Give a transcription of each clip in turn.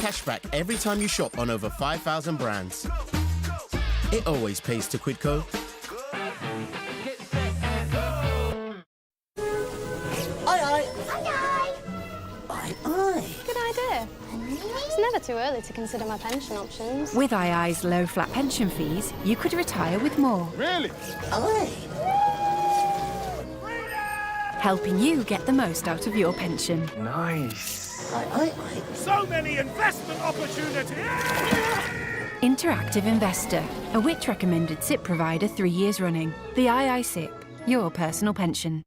cash back every time you shop on over 5,000 brands. It always pays to Quidco. Aye. Good idea. It's never too early to consider my pension options. With II's low flat pension fees, you could retire with more. Really? Aye. Helping you get the most out of your pension. Nice. Aye. So many investment opportunities! Interactive Investor, a Which recommended SIP provider 3 years running. The II SIP, your personal pension.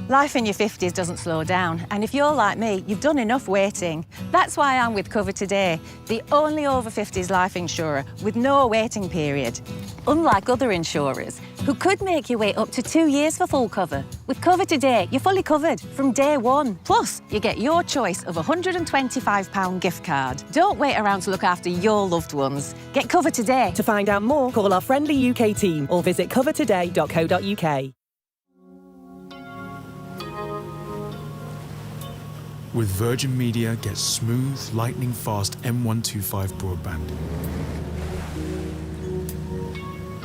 Life in your 50s doesn't slow down, and if you're like me, you've done enough waiting. That's why I'm with Cover Today, the only over 50s life insurer with no waiting period. Unlike other insurers, who could make you wait up to 2 years for full cover. With Cover Today, you're fully covered from day one. Plus, you get your choice of a £125 gift card. Don't wait around to look after your loved ones. Get Cover Today. To find out more, call our friendly UK team or visit covertoday.co.uk. With Virgin Media, get smooth, lightning-fast M125 broadband.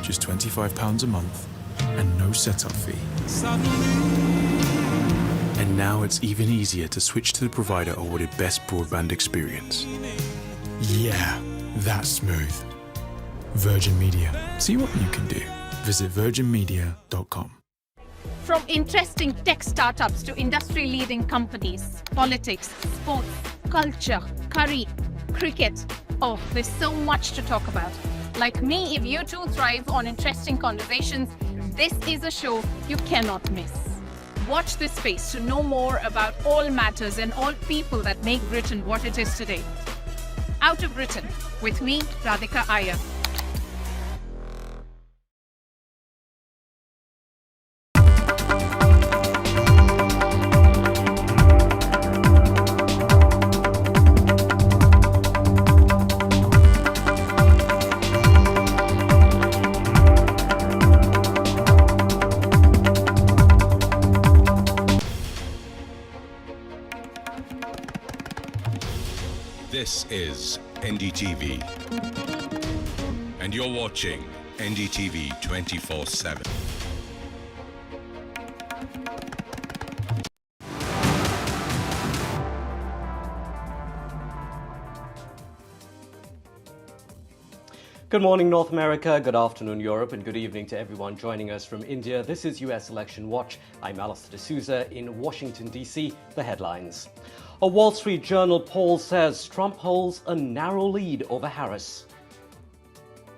Just £25 a month and no setup fee. And now it's even easier to switch to the provider awarded best broadband experience. Yeah, that's smooth. Virgin Media. See what you can do. Visit virginmedia.com. From interesting tech startups to industry-leading companies, politics, sports, culture, curry, cricket. Oh, there's so much to talk about. Like me, if you too thrive on interesting conversations, this is a show you cannot miss. Watch this space to know more about all matters and all people that make Britain what it is today. Out of Britain, with me, Radhika Iyer. This is NDTV, and you're watching NDTV 24/7. Good morning, North America, good afternoon, Europe, and good evening to everyone joining us from India. This is US Election Watch. I'm Allister D'Souza in Washington, D.C. The headlines. A Wall Street Journal poll says Trump holds a narrow lead over Harris.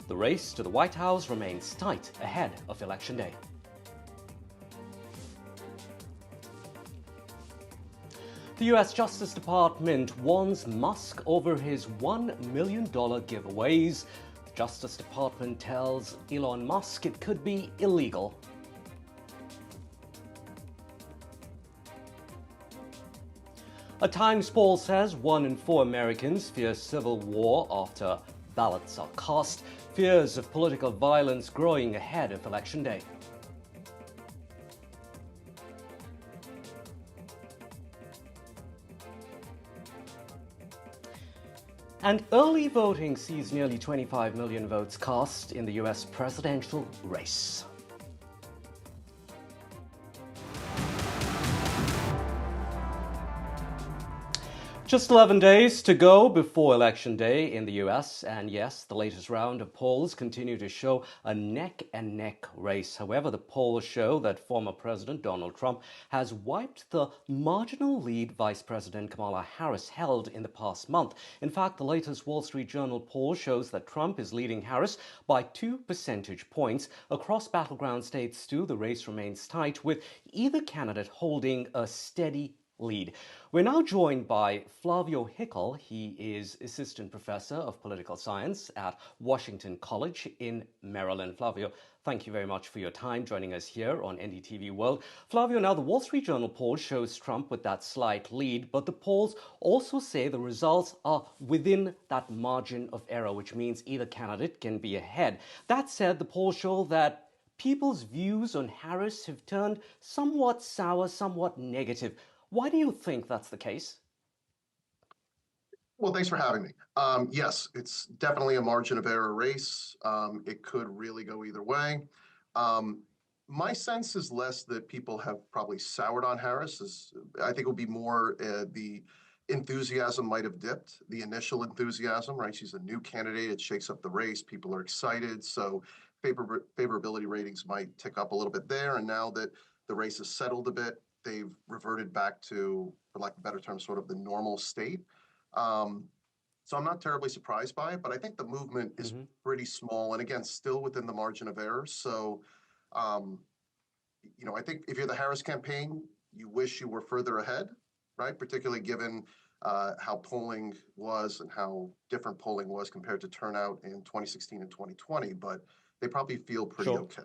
The race to the White House remains tight ahead of Election Day. The US Justice Department warns Musk over his $1 million giveaways. The Justice Department tells Elon Musk it could be illegal. A Times poll says 1 in 4 Americans fear civil war after ballots are cast. Fears of political violence growing ahead of Election Day. And early voting sees nearly 25 million votes cast in the US presidential race. Just 11 days to go before Election Day in the US, and yes, the latest round of polls continue to show a neck-and-neck race. However, the polls show that former President Donald Trump has wiped the marginal lead Vice President Kamala Harris held in the past month. In fact, the latest Wall Street Journal poll shows that Trump is leading Harris by 2 percentage points. Across battleground states, too, the race remains tight, with either candidate holding a steady lead. We're now joined by Flavio Hickel. He is Assistant Professor of Political Science at Washington College in Maryland. Flavio, thank you very much for your time joining us here on NDTV World. Flavio, now the Wall Street Journal poll shows Trump with that slight lead, but the polls also say the results are within that margin of error, which means either candidate can be ahead. That said, the polls show that people's views on Harris have turned somewhat sour, somewhat negative. Why do you think that's the case? Well, thanks for having me. Yes, it's definitely a margin of error race. It could really go either way. My sense is less that people have probably soured on Harris. I think it would be more the enthusiasm might have dipped, the initial enthusiasm, right? She's a new candidate. It shakes up the race. People are excited. So favorability ratings might tick up a little bit there. And now that the race has settled a bit, they've reverted back to, for lack of a better term, sort of the normal state. So I'm not terribly surprised by it, but I think the movement is pretty small. And again, still within the margin of error. So, I think if you're the Harris campaign, you wish you were further ahead, right? Particularly given how polling was and how different polling was compared to turnout in 2016 and 2020, but they probably feel pretty okay.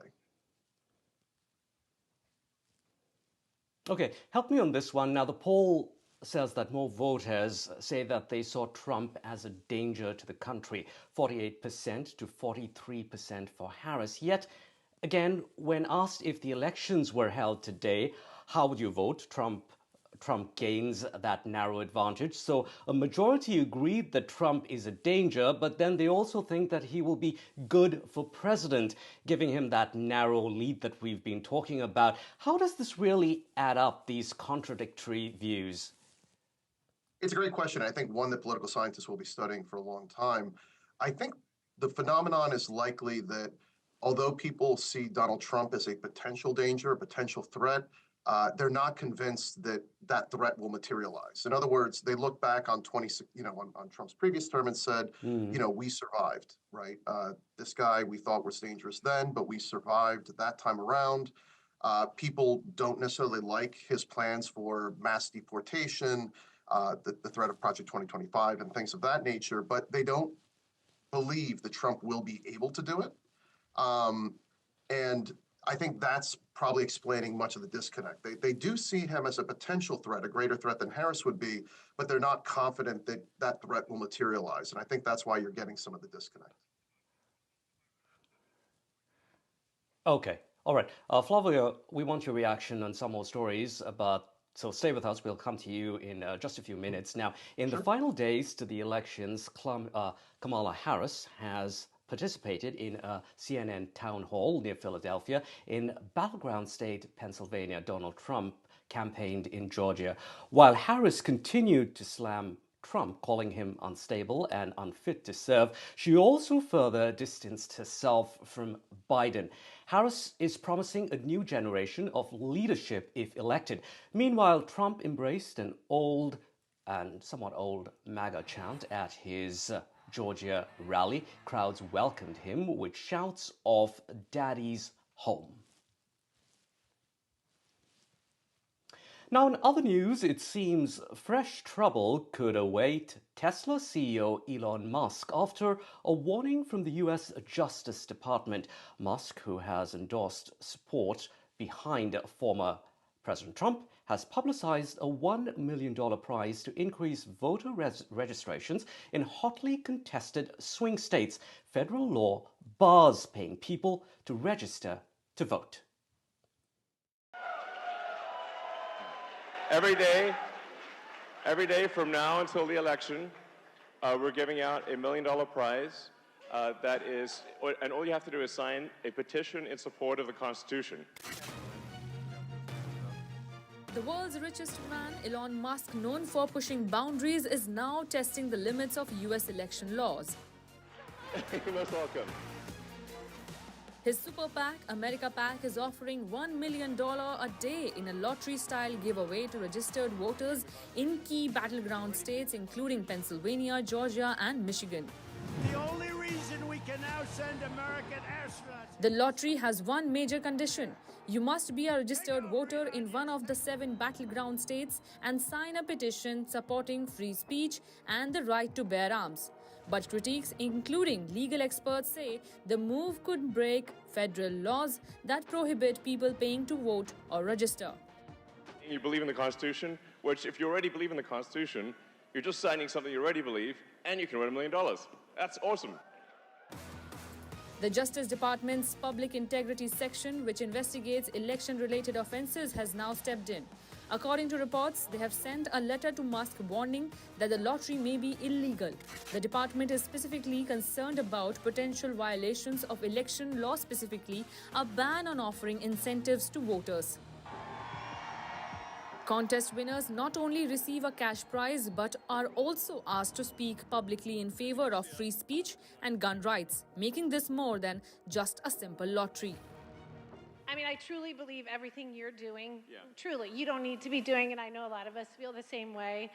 Okay, help me on this one. Now, the poll says that more voters say that they saw Trump as a danger to the country, 48% to 43% for Harris. Yet, again, when asked if the elections were held today, how would you vote? Trump gains that narrow advantage. So a majority agreed that Trump is a danger, but then they also think that he will be good for president, giving him that narrow lead that we've been talking about. How does this really add up, these contradictory views? It's a great question. I think one that political scientists will be studying for a long time. I think the phenomenon is likely that although people see Donald Trump as a potential danger, a potential threat, they're not convinced that that threat will materialize. In other words, they look back on on Trump's previous term and said, we survived, right? This guy we thought was dangerous then, but we survived that time around. People don't necessarily like his plans for mass deportation, the threat of Project 2025 and things of that nature, but they don't believe that Trump will be able to do it. And I think that's probably explaining much of the disconnect. They do see him as a potential threat, a greater threat than Harris would be, but they're not confident that that threat will materialize. And I think that's why you're getting some of the disconnect. Okay. All right. Flavio, we want your reaction on some more stories, so stay with us. We'll come to you in just a few minutes. Now, in the final days to the elections, Kamala Harris has participated in a CNN town hall near Philadelphia. In battleground state Pennsylvania, Donald Trump campaigned in Georgia, while Harris continued to slam Trump, calling him unstable and unfit to serve. She also further distanced herself from Biden. Harris is promising a new generation of leadership if elected. Meanwhile, Trump embraced an somewhat old MAGA chant at his Georgia rally. Crowds welcomed him with shouts of "Daddy's home." Now, in other news, it seems fresh trouble could await Tesla CEO Elon Musk after a warning from the US Justice Department. Musk, who has endorsed support behind former President Trump, has publicized a $1 million prize to increase voter registrations in hotly contested swing states. Federal law bars paying people to register to vote. Every day from now until the election, we're giving out a $1 million prize and all you have to do is sign a petition in support of the Constitution. The world's richest man, Elon Musk, known for pushing boundaries, is now testing the limits of US election laws. You're most welcome. His super PAC, America PAC, is offering $1 million a day in a lottery-style giveaway to registered voters in key battleground states, including Pennsylvania, Georgia, and Michigan. The only reason we can now send American astronauts... The lottery has one major condition. You must be a registered voter in one of the 7 battleground states and sign a petition supporting free speech and the right to bear arms. But critics, including legal experts, say the move could break federal laws that prohibit people paying to vote or register. You believe in the Constitution, which if you already believe in the Constitution, you're just signing something you already believe, and you can win $1 million. That's awesome. The Justice Department's Public Integrity Section, which investigates election-related offenses, has now stepped in. According to reports, they have sent a letter to Musk warning that the lottery may be illegal. The department is specifically concerned about potential violations of election law, specifically a ban on offering incentives to voters. Contest winners not only receive a cash prize but are also asked to speak publicly in favor of free speech and gun rights, making this more than just a simple lottery. I mean, I truly believe everything you're doing, truly, you don't need to be doing it. I know a lot of us feel the same way.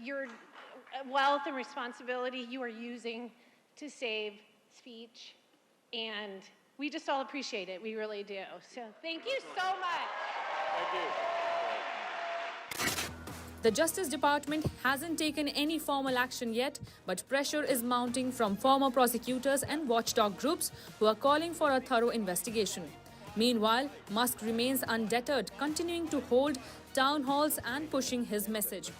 Your wealth and responsibility you are using to save speech, and we just all appreciate it. We really do. So thank you so much. Thank you. The Justice Department hasn't taken any formal action yet, but pressure is mounting from former prosecutors and watchdog groups who are calling for a thorough investigation. Meanwhile, Musk remains undeterred, continuing to hold town halls and pushing his message.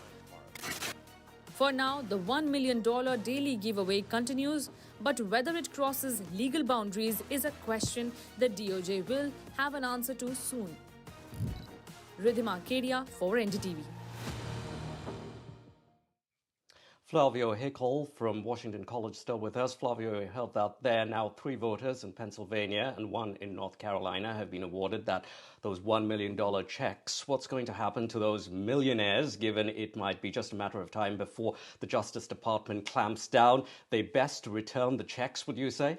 For now, the $1 million daily giveaway continues, but whether it crosses legal boundaries is a question the DOJ will have an answer to soon. Ridhima Kedia for NDTV. Flavio Hickel from Washington College still with us. Flavio, you heard that there now 3 voters in Pennsylvania and 1 in North Carolina have been awarded those $1 million checks. What's going to happen to those millionaires, given it might be just a matter of time before the Justice Department clamps down? They best return the checks, would you say?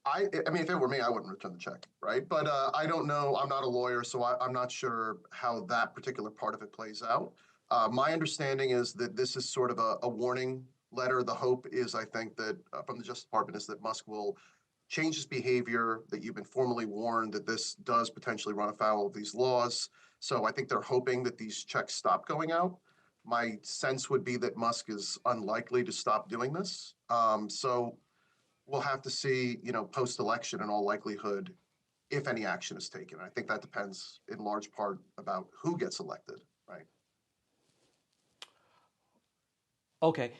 I mean, if it were me, I wouldn't return the check, right? But I don't know. I'm not a lawyer, so I'm not sure how that particular part of it plays out. My understanding is that this is sort of a warning letter. The hope is, I think, that from the Justice Department is that Musk will change his behavior, that you've been formally warned that this does potentially run afoul of these laws. So I think they're hoping that these checks stop going out. My sense would be that Musk is unlikely to stop doing this. So we'll have to see, post-election in all likelihood, if any action is taken. I think that depends in large part about who gets elected, right? Okay.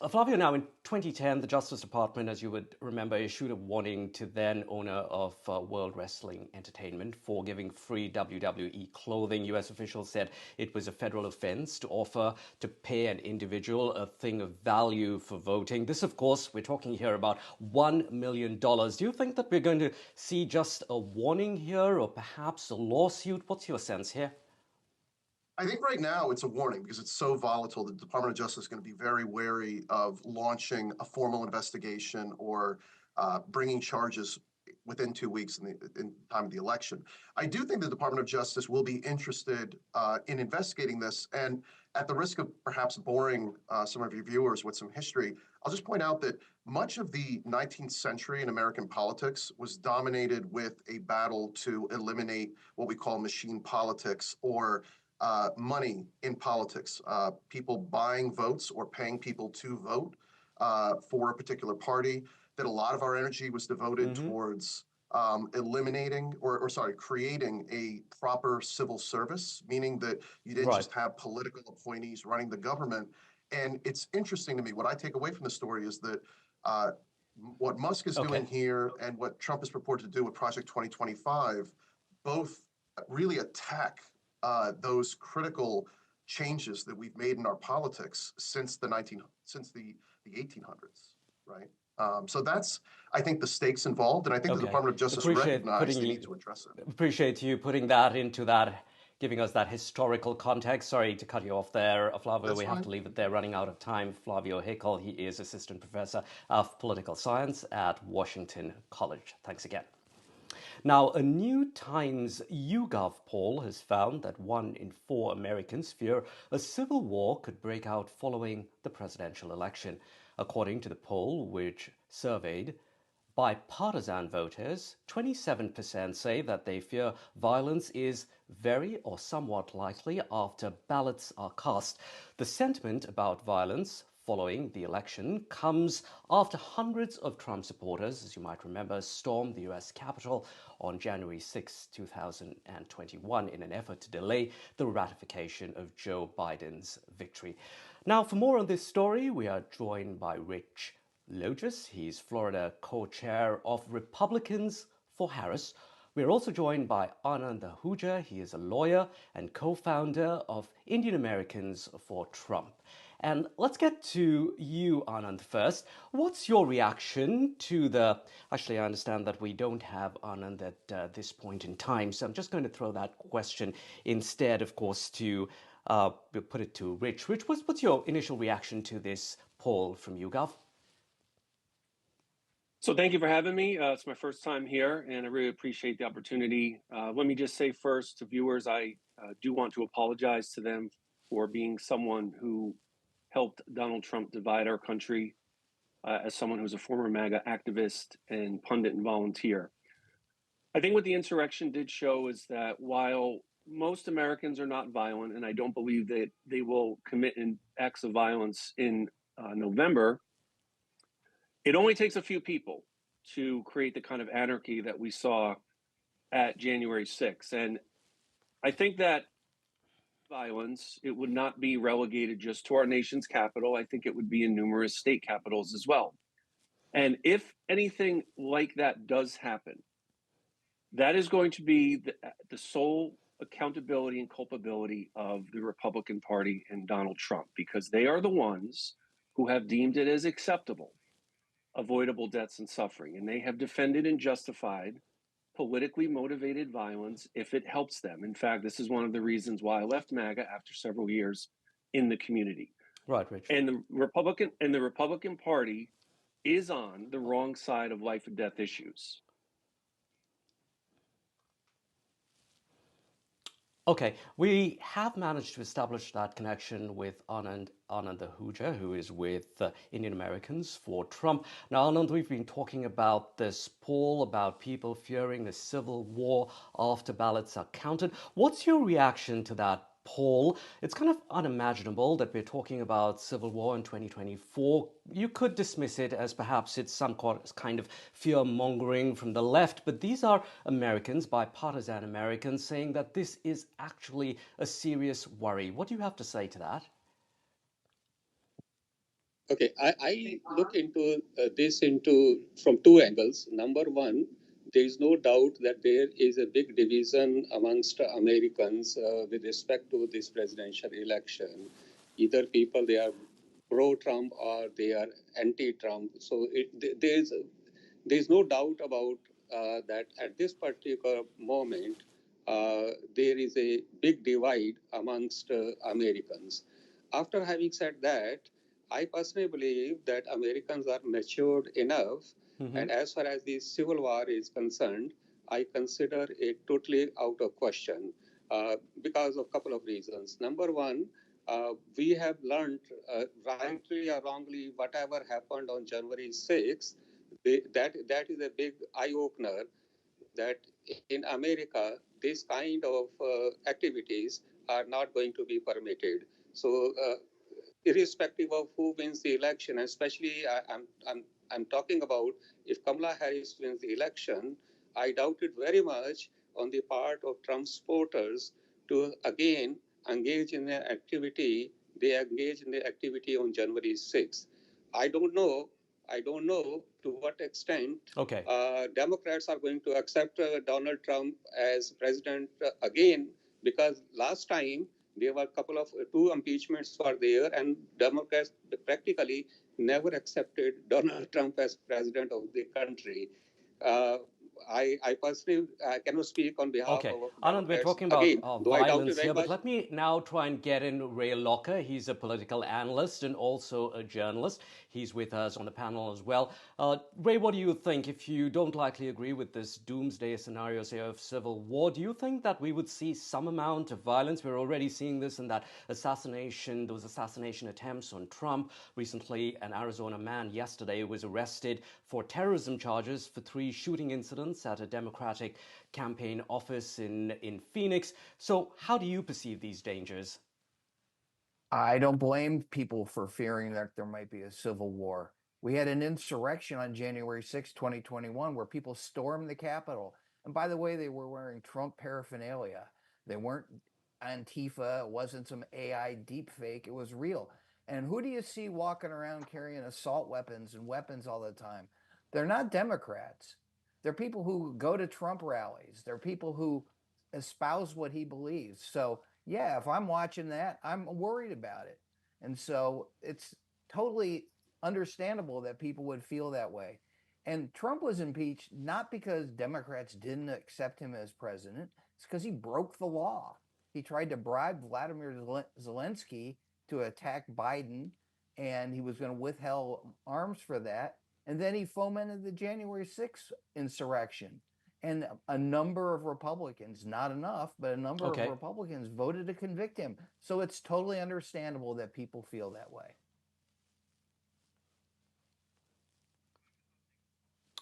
Flavio, now in 2010, the Justice Department, as you would remember, issued a warning to then owner of World Wrestling Entertainment for giving free WWE clothing. U.S. officials said it was a federal offense to offer to pay an individual a thing of value for voting. This, of course, we're talking here about $1 million. Do you think that we're going to see just a warning here or perhaps a lawsuit? What's your sense here? I think right now it's a warning because it's so volatile. The Department of Justice is going to be very wary of launching a formal investigation or bringing charges within 2 weeks in time of the election. I do think the Department of Justice will be interested in investigating this. And at the risk of perhaps boring some of your viewers with some history, I'll just point out that much of the 19th century in American politics was dominated with a battle to eliminate what we call machine politics or money in politics, people buying votes or paying people to vote for a particular party, that a lot of our energy was devoted towards creating a proper civil service, meaning that you didn't just have political appointees running the government. And it's interesting to me, what I take away from the story is that what Musk is doing here and what Trump is purported to do with Project 2025 both really attack those critical changes that we've made in our politics since the 1800s, right? So that's, I think, the stakes involved, and I think the Department of Justice recognized they need to address it. Appreciate you putting that into that, giving us that historical context. Sorry to cut you off there, Flavio. We have to leave it there, running out of time. Flavio Hickel, he is Assistant Professor of Political Science at Washington College. Thanks again. Now, a New Times YouGov poll has found that 1 in 4 Americans fear a civil war could break out following the presidential election. According to the poll, which surveyed bipartisan voters, 27% say that they fear violence is very or somewhat likely after ballots are cast. The sentiment about violence following the election comes after hundreds of Trump supporters, as you might remember, stormed the U.S. Capitol on January 6, 2021 in an effort to delay the ratification of Joe Biden's victory. Now, for more on this story, we are joined by Rich Logis. He's Florida co-chair of Republicans for Harris. We're also joined by Anand Ahuja. He is a lawyer and co-founder of Indian Americans for Trump. And let's get to you, Anand, first. What's your reaction to the... Actually, I understand that we don't have Anand at this point in time, so I'm just going to throw that question instead, of course, to put it to Rich. Rich, what's your initial reaction to this poll from YouGov? So thank you for having me. It's my first time here, and I really appreciate the opportunity. Let me just say first to viewers, I do want to apologize to them for being someone who helped Donald Trump divide our country, as someone who's a former MAGA activist and pundit and volunteer. I think what the insurrection did show is that while most Americans are not violent, and I don't believe that they will commit acts of violence in November, it only takes a few people to create the kind of anarchy that we saw at January 6th. And I think that violence, it would not be relegated just to our nation's capital. I think it would be in numerous state capitals as well. And if anything like that does happen, that is going to be the sole accountability and culpability of the Republican Party and Donald Trump, because they are the ones who have deemed it as acceptable avoidable deaths and suffering, and they have defended and justified politically motivated violence if it helps them. In fact, this is one of the reasons why I left MAGA after several years in the community. Right, Rich. And the Republican Party is on the wrong side of life and death issues. Okay, we have managed to establish that connection with Anand Ahuja, who is with Indian Americans for Trump. Now, Anand, we've been talking about this poll about people fearing a civil war after ballots are counted. What's your reaction to that poll? It's kind of unimaginable that we're talking about civil war in 2024. You could dismiss it as perhaps it's some kind of fear-mongering from the left, but these are Americans, bipartisan Americans, saying that this is actually a serious worry. What do you have to say to that? Okay, I look into this from two angles. Number one, there is no doubt that there is a big division amongst Americans with respect to this presidential election. Either people, they are pro-Trump or they are anti-Trump. So there's no doubt about that at this particular moment, there is a big divide amongst Americans. After having said that, I personally believe that Americans are matured enough. And as far as the civil war is concerned, I consider it totally out of question because of a couple of reasons. Number one, we have learned, rightly or wrongly, whatever happened on January 6th, that is a big eye-opener that in America, this kind of activities are not going to be permitted. So irrespective of who wins the election, especially I'm talking about if Kamala Harris wins the election, I doubt it very much on the part of Trump supporters to again engage in the activity. They engage in the activity on January 6th. I don't know to what extent Democrats are going to accept Donald Trump as president again, because last time there were two impeachments were there, and Democrats practically never accepted Donald Trump as president of the country. I personally cannot speak on behalf of Anand, we're talking about violence here, but let me now try and get in Ray Locker. He's a political analyst and also a journalist. He's with us on the panel as well. Ray, what do you think? If you don't likely agree with this doomsday scenario, say, of civil war, do you think that we would see some amount of violence? We're already seeing this in that assassination, those assassination attempts on Trump. Recently, an Arizona man yesterday was arrested for terrorism charges for 3 shooting incidents at a Democratic campaign office in Phoenix. So how do you perceive these dangers? I don't blame people for fearing that there might be a civil war. We had an insurrection on January 6, 2021, where people stormed the Capitol. And by the way, they were wearing Trump paraphernalia. They weren't Antifa. It wasn't some AI deepfake. It was real. And who do you see walking around carrying assault weapons and weapons all the time? They're not Democrats. They're people who go to Trump rallies. They're people who espouse what he believes. So yeah, if I'm watching that, I'm worried about it. And so it's totally understandable that people would feel that way. And Trump was impeached not because Democrats didn't accept him as president. It's because he broke the law. He tried to bribe Vladimir Zelensky to attack Biden, and he was going to withhold arms for that. And then he fomented the January 6th insurrection. And a number of Republicans, not enough, but a number of Republicans voted to convict him. So it's totally understandable that people feel that way.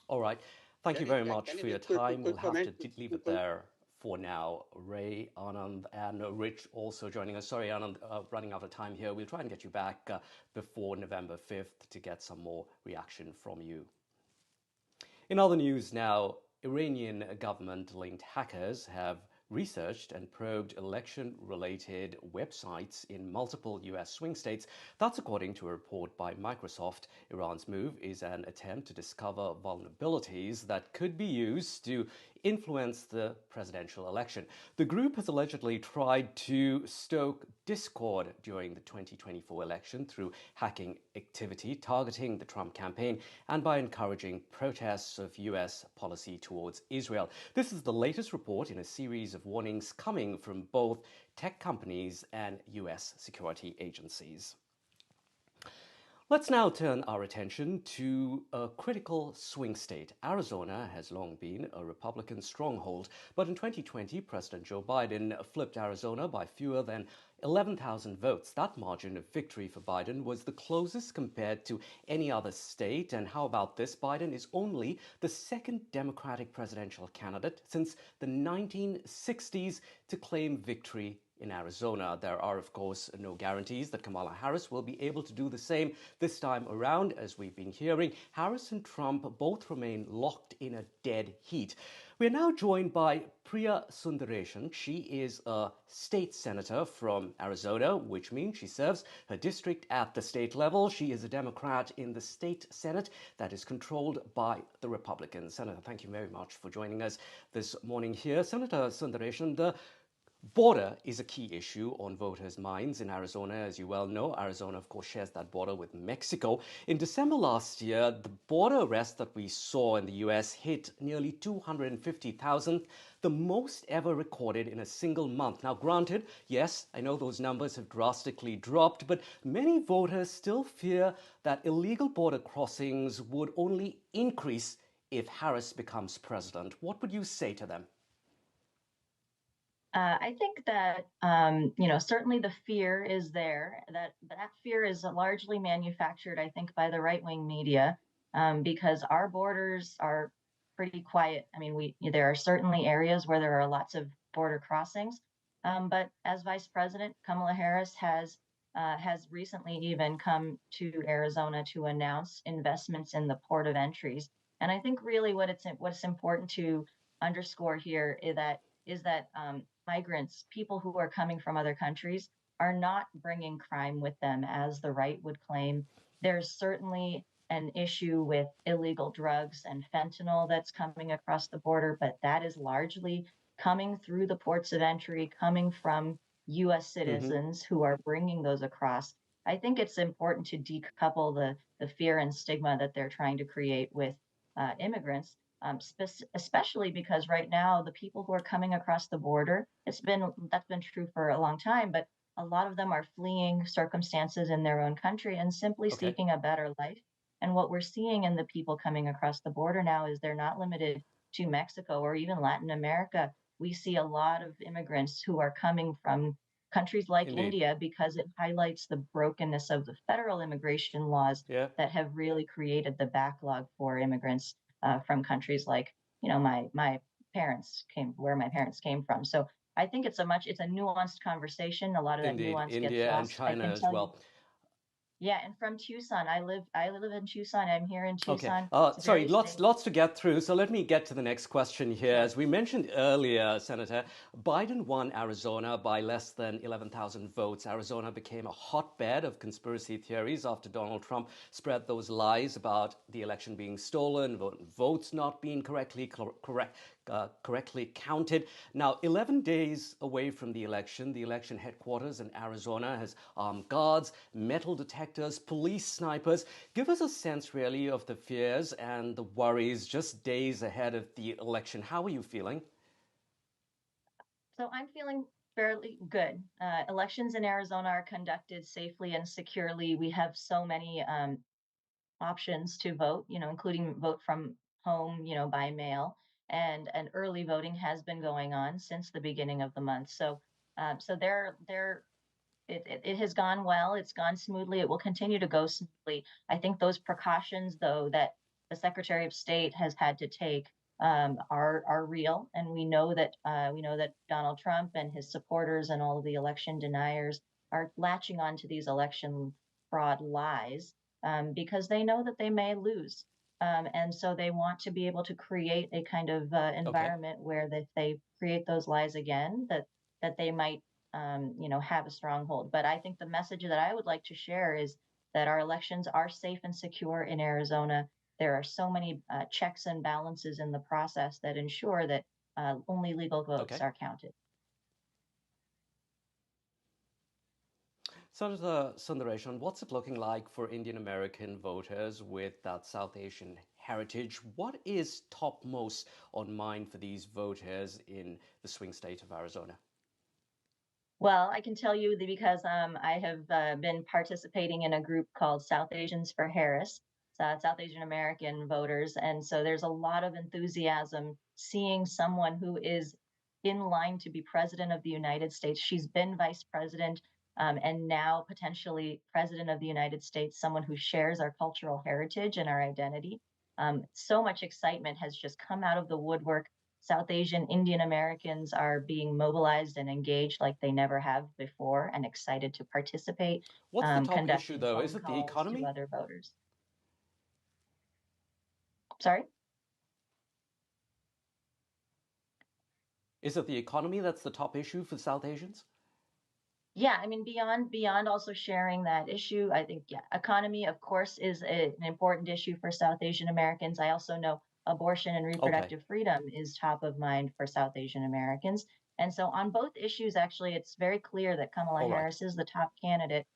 All right. Thank you very much for your time. We'll have to leave it there for now. Ray, Anand, and Rich also joining us. Sorry, Anand, running out of time here. We'll try and get you back before November 5th to get some more reaction from you. In other news now, Iranian government-linked hackers have researched and probed election-related websites in multiple US swing states. That's according to a report by Microsoft. Iran's move is an attempt to discover vulnerabilities that could be used to influence the presidential election. The group has allegedly tried to stoke discord during the 2024 election through hacking activity targeting the Trump campaign and by encouraging protests of US policy towards Israel. This is the latest report in a series of warnings coming from both tech companies and US security agencies. Let's now turn our attention to a critical swing state. Arizona has long been a Republican stronghold, but in 2020, President Joe Biden flipped Arizona by fewer than 11,000 votes. That margin of victory for Biden was the closest compared to any other state. And how about this? Biden is only the second Democratic presidential candidate since the 1960s to claim victory in Arizona. There are, of course, no guarantees that Kamala Harris will be able to do the same this time around. As we've been hearing, Harris and Trump both remain locked in a dead heat. We're now joined by Priya Sundaresan. She is a state senator from Arizona, which means she serves her district at the state level. She is a Democrat in the state Senate that is controlled by the Republicans. Senator, thank you very much for joining us this morning here. Senator Sundaresan, the border is a key issue on voters' minds in Arizona, as you well know. Arizona, of course, shares that border with Mexico. In December last year, the border arrests that we saw in the US hit nearly 250,000, the most ever recorded in a single month. Now, granted, yes, I know those numbers have drastically dropped, but many voters still fear that illegal border crossings would only increase if Harris becomes president. What would you say to them? I think that, certainly the fear is there. That fear is largely manufactured, I think, by the right-wing media, because our borders are pretty quiet. I mean, there are certainly areas where there are lots of border crossings, but as Vice President, Kamala Harris has recently even come to Arizona to announce investments in the port of entries. And I think really what's important to underscore here is that migrants, people who are coming from other countries, are not bringing crime with them, as the right would claim. There's certainly an issue with illegal drugs and fentanyl that's coming across the border, but that is largely coming through the ports of entry, coming from U.S. citizens who are bringing those across. I think it's important to decouple the fear and stigma that they're trying to create with immigrants. Especially because right now the people who are coming across the border, that's been true for a long time, but a lot of them are fleeing circumstances in their own country and simply seeking a better life. And what we're seeing in the people coming across the border now is they're not limited to Mexico or even Latin America. We see a lot of immigrants who are coming from countries like India because it highlights the brokenness of the federal immigration laws that have really created the backlog for immigrants from countries like, my parents where my parents came from. So I think it's a nuanced conversation. A lot of that nuance gets lost. India and China as well. Yeah, and from Tucson, I live in Tucson. I'm here in Okay. Tucson. It's Sorry, very safe. lots to get through. So let me get to the next question here. As we mentioned earlier, Senator, Biden won Arizona by less than 11,000 votes. Arizona became a hotbed of conspiracy theories after Donald Trump spread those lies about the election being stolen, votes not being correctly counted. Now, 11 days away from the election headquarters in Arizona has armed guards, metal detectors, police snipers. Give us a sense, really, of the fears and the worries just days ahead of the election. How are you feeling? So I'm feeling fairly good. Elections in Arizona are conducted safely and securely. We have so many options to vote, including vote from home, by mail, and early voting has been going on since the beginning of the month. So it has gone well. It's gone smoothly. It will continue to go smoothly. I think those precautions, though, that the Secretary of State has had to take are real, and we know that Donald Trump and his supporters and all of the election deniers are latching on to these election fraud lies because they know that they may lose. And so they want to be able to create a kind of environment where if they create those lies again, that they might have a stronghold. But I think the message that I would like to share is that our elections are safe and secure in Arizona. There are so many checks and balances in the process that ensure that only legal votes are counted. Senator Sundaresan, what's it looking like for Indian American voters with that South Asian heritage? What is topmost on mind for these voters in the swing state of Arizona? Well, I can tell you that because I have been participating in a group called South Asians for Harris, South Asian American voters. And so there's a lot of enthusiasm seeing someone who is in line to be president of the United States. She's been vice president and now potentially president of the United States, someone who shares our cultural heritage and our identity. So much excitement has just come out of the woodwork. South Asian Indian Americans are being mobilized and engaged like they never have before and excited to participate. What's the top issue, Conducting though? phone Is it the calls economy? to other voters. Sorry? Is it the economy that's the top issue for South Asians? Yeah, I mean, beyond also sharing that issue, I think economy, of course, is an important issue for South Asian Americans. I also know abortion and reproductive freedom is top of mind for South Asian Americans. And so on both issues, actually, it's very clear that Kamala Harris is the top candidate.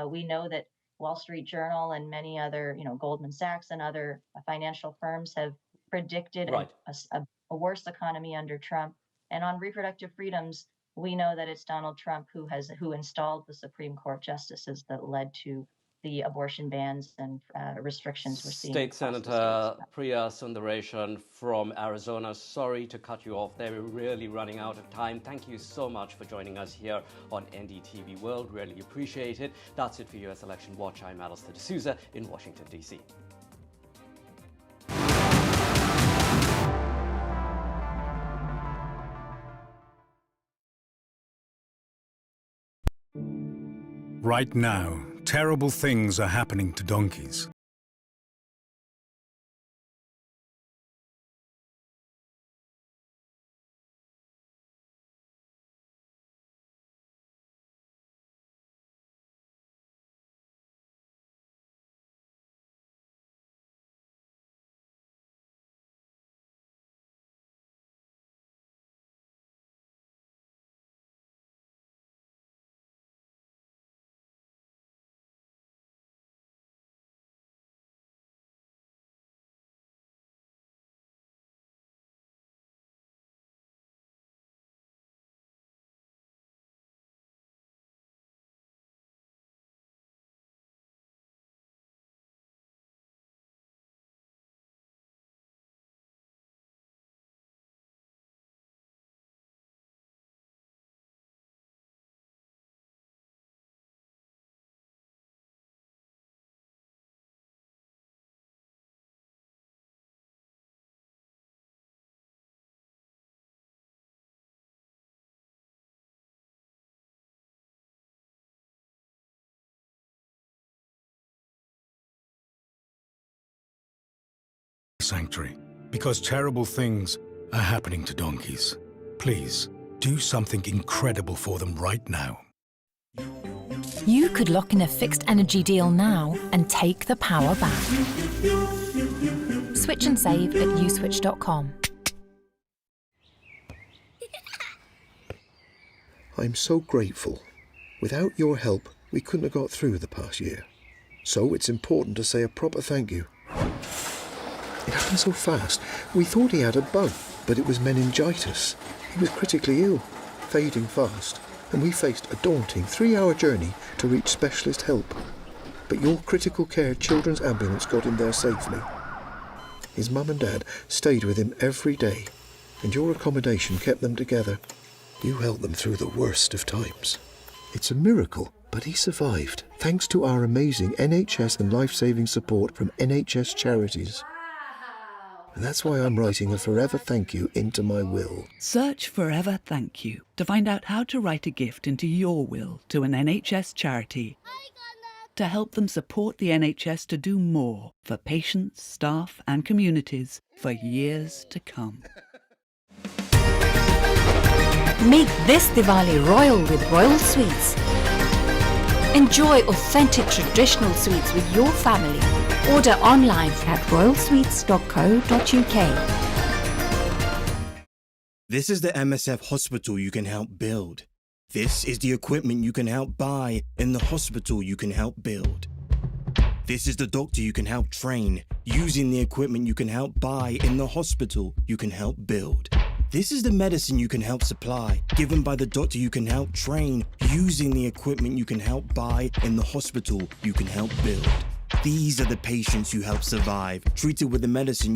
We know that Wall Street Journal and many other, Goldman Sachs and other financial firms have predicted a worse economy under Trump. And on reproductive freedoms, we know that it's Donald Trump who installed the Supreme Court justices that led to the abortion bans and restrictions we're seeing. State Senator Priya Sundaresan from Arizona. Sorry to cut you off there. We're really running out of time. Thank you so much for joining us here on NDTV World. Really appreciate it. That's it for US Election Watch. I'm Allister D'Souza in Washington, D.C. Right now, terrible things are happening to donkeys. sanctuary, because terrible things are happening to donkeys. Please, do something incredible for them right now. You could lock in a fixed energy deal now and take the power back. Switch and save at uswitch.com. I'm so grateful. Without your help, we couldn't have got through the past year. So it's important to say a proper thank you. It happened so fast. We thought he had a bug, but it was meningitis. He was critically ill, fading fast, and we faced a daunting 3-hour journey to reach specialist help. But your critical care children's ambulance got him there safely. His mum and dad stayed with him every day, and your accommodation kept them together. You helped them through the worst of times. It's a miracle, but he survived, thanks to our amazing NHS and life-saving support from NHS Charities. And that's why I'm writing a forever thank you into my will. Search Forever Thank You to find out how to write a gift into your will to an NHS charity to help them support the NHS to do more for patients, staff and communities for years to come. Make this Diwali royal with Royal Sweets. Enjoy authentic traditional sweets with your family. Order online at royalsweets.co.uk. This is the MSF hospital you can help build. This is the equipment you can help buy in the hospital you can help build. This is the doctor you can help train using the equipment you can help buy in the hospital you can help build. This is the medicine you can help supply, given by the doctor you can help train using the equipment you can help buy in the hospital you can help build. These are the patients you help survive, treated with the medicine